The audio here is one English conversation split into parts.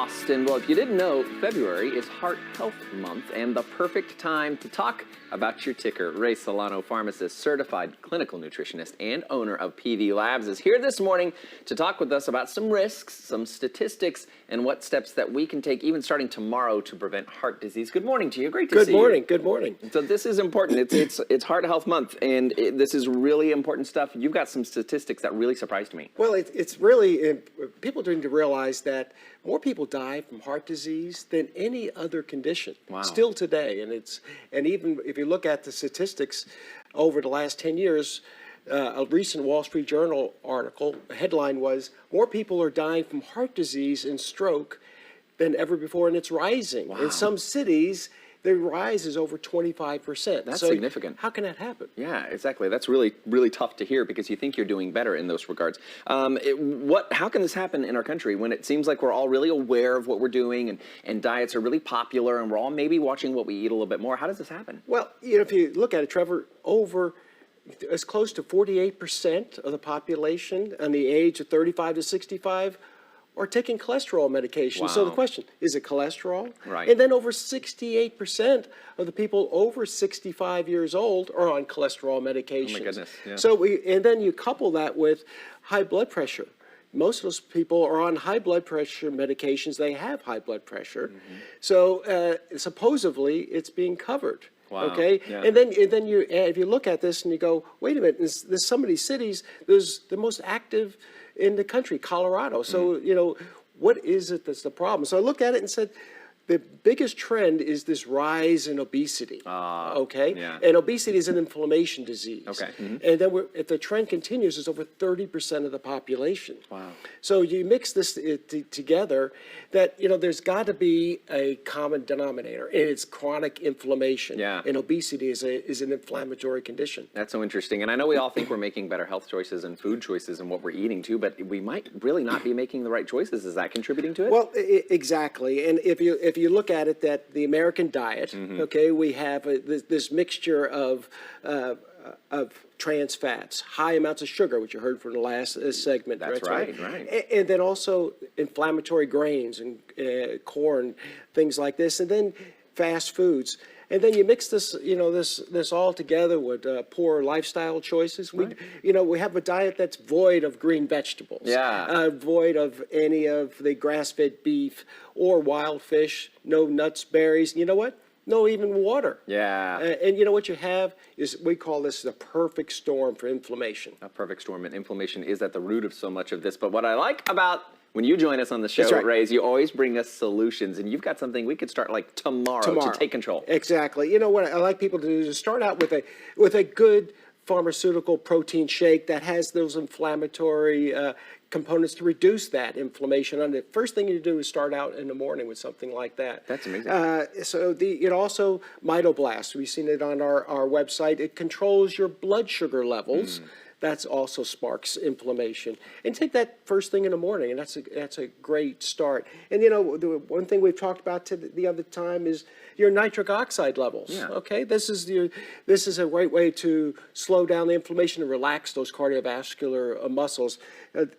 Austin. Well, if you didn't know, February is Heart Health Month and the perfect time to talk about your ticker. Ray Solano, pharmacist, certified clinical nutritionist, and owner of PD Labs, is here this morning to talk with us about some risks, some statistics, and what steps that we can take even starting tomorrow to prevent heart disease. Good morning to you. Great to see you. Good morning. So this is important. It's Heart Health Month, and this is really important stuff. You've got some statistics that really surprised me. Well, it's really, people need to realize that more people die from heart disease than any other condition. Wow. Still today, and even if you look at the statistics over the last 10 years, a recent Wall Street Journal article, the headline was, more people are dying from heart disease and stroke than ever before, and it's rising. Wow. In some cities, the rise is over 25%. That's so significant. How can that happen? Yeah, exactly. That's really, really tough to hear because you think you're doing better in those regards. How can this happen in our country when it seems like we're all really aware of what we're doing and diets are really popular and we're all maybe watching what we eat a little bit more? How does this happen? Well, if you look at it, Trevor, as close to 48% of the population on the age of 35 to 65 are taking cholesterol medication. Wow. So the question, is it cholesterol? Right. And then over 68% of the people over 65 years old are on cholesterol medications. Oh my goodness, yeah. So and then you couple that with high blood pressure. Most of those people are on high blood pressure medications. They have high blood pressure. Mm-hmm. So supposedly it's being covered. Wow. Okay, yeah. and then you if you look at this and you go, wait a minute, there's some of these cities, there's the most active in the country, Colorado. So what is it that's the problem? So I looked at it and said, the biggest trend is this rise in obesity. Okay, yeah. And obesity is an inflammation disease. Okay, mm-hmm. And then if the trend continues, it's over 30% of the population. Wow. So you mix this together, that there's got to be a common denominator, and it's chronic inflammation. Yeah. And obesity is an inflammatory condition. That's so interesting. And I know we all think we're making better health choices and food choices and what we're eating too, but we might really not be making the right choices. Is that contributing to it? Well, exactly. And if you look at it, that the American diet, mm-hmm. okay, we have this mixture of trans fats, high amounts of sugar, which you heard from the last segment. That's right. And then also inflammatory grains and corn, things like this, and then fast foods. And then you mix this, this all together with poor lifestyle choices. Right. We have a diet that's void of green vegetables. Yeah. Void of any of the grass-fed beef or wild fish. No nuts, berries. You know what? No even water. Yeah. And you know what you have is, we call this the perfect storm for inflammation. A perfect storm, and inflammation is at the root of so much of this. But what I like about when you join us on the show, That's right. Ray, is you always bring us solutions, and you've got something we could start like tomorrow. To take control. Exactly. What I like people to do is start out with a good pharmaceutical protein shake that has those inflammatory components to reduce that inflammation. And the first thing you do is start out in the morning with something like that. That's amazing. So it also, Mitoblast, we've seen it on our website. It controls your blood sugar levels. That's also sparks inflammation. And take that first thing in the morning, and that's a great start. And the one thing we've talked about the other time is your nitric oxide levels. Yeah. Okay, this is a great way to slow down the inflammation and relax those cardiovascular muscles.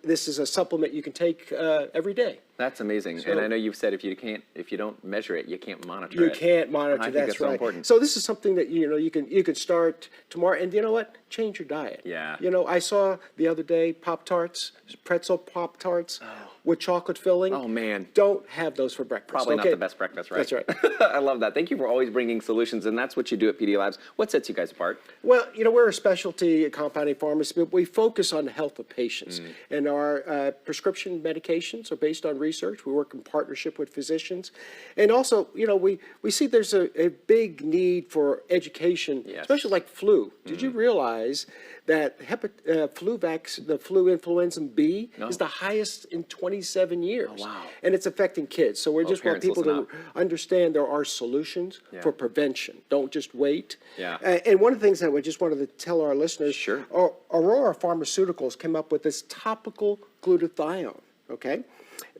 This is a supplement you can take every day. That's amazing. So, and I know you've said if you don't measure it, you can't monitor it. You can't monitor. I think that's that's right. so important. So this is something that you can start tomorrow. And you know what? Change your diet. Yeah. I saw the other day Pop-Tarts, pretzel Pop-Tarts with chocolate filling. Oh man. Don't have those for breakfast. Probably not the best breakfast, right? That's right. I love that. Thank you for always bringing solutions, and that's what you do at PD Labs. What sets you guys apart? Well, we're a specialty compounding pharmacy, but we focus on the health of patients. And our prescription medications are based on research. We work in partnership with physicians. And also, we see there's a big need for education, Yes. especially like flu. Did you realize that the flu influenza B is the highest in 27 years? Oh, wow. And it's affecting kids. So we just want parents, people listen to understand there are solutions for prevention. Don't just wait. Yeah. And one of the things that we just wanted to tell our listeners, Sure. Aurora Pharmaceuticals came up with this topical glutathione, okay?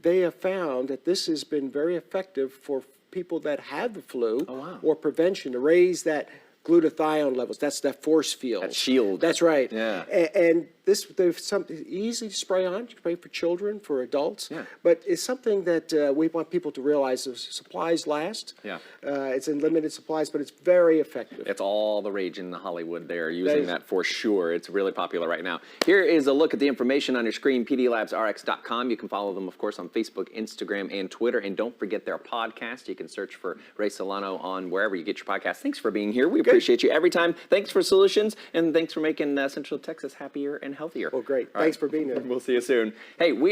They have found that this has been very effective for people that have the flu or prevention, to raise that glutathione levels. That's that force field. That shield. That's right. Yeah. And there's something easy to spray on, spray for children, for adults. Yeah. But it's something that we want people to realize the supplies last. Yeah. It's in limited supplies, but it's very effective. It's all the rage in Hollywood. They're using is- that for sure. It's really popular right now. Here is a look at the information on your screen, pdlabsrx.com. You can follow them, of course, on Facebook, Instagram, and Twitter. And don't forget their podcast. You can search for Ray Solano on wherever you get your podcast. Thanks for being here. We appreciate you every time. Thanks for solutions, and thanks for making Central Texas happier and healthier. Well, great. All Thanks right. for being here. We'll see you soon. Hey, we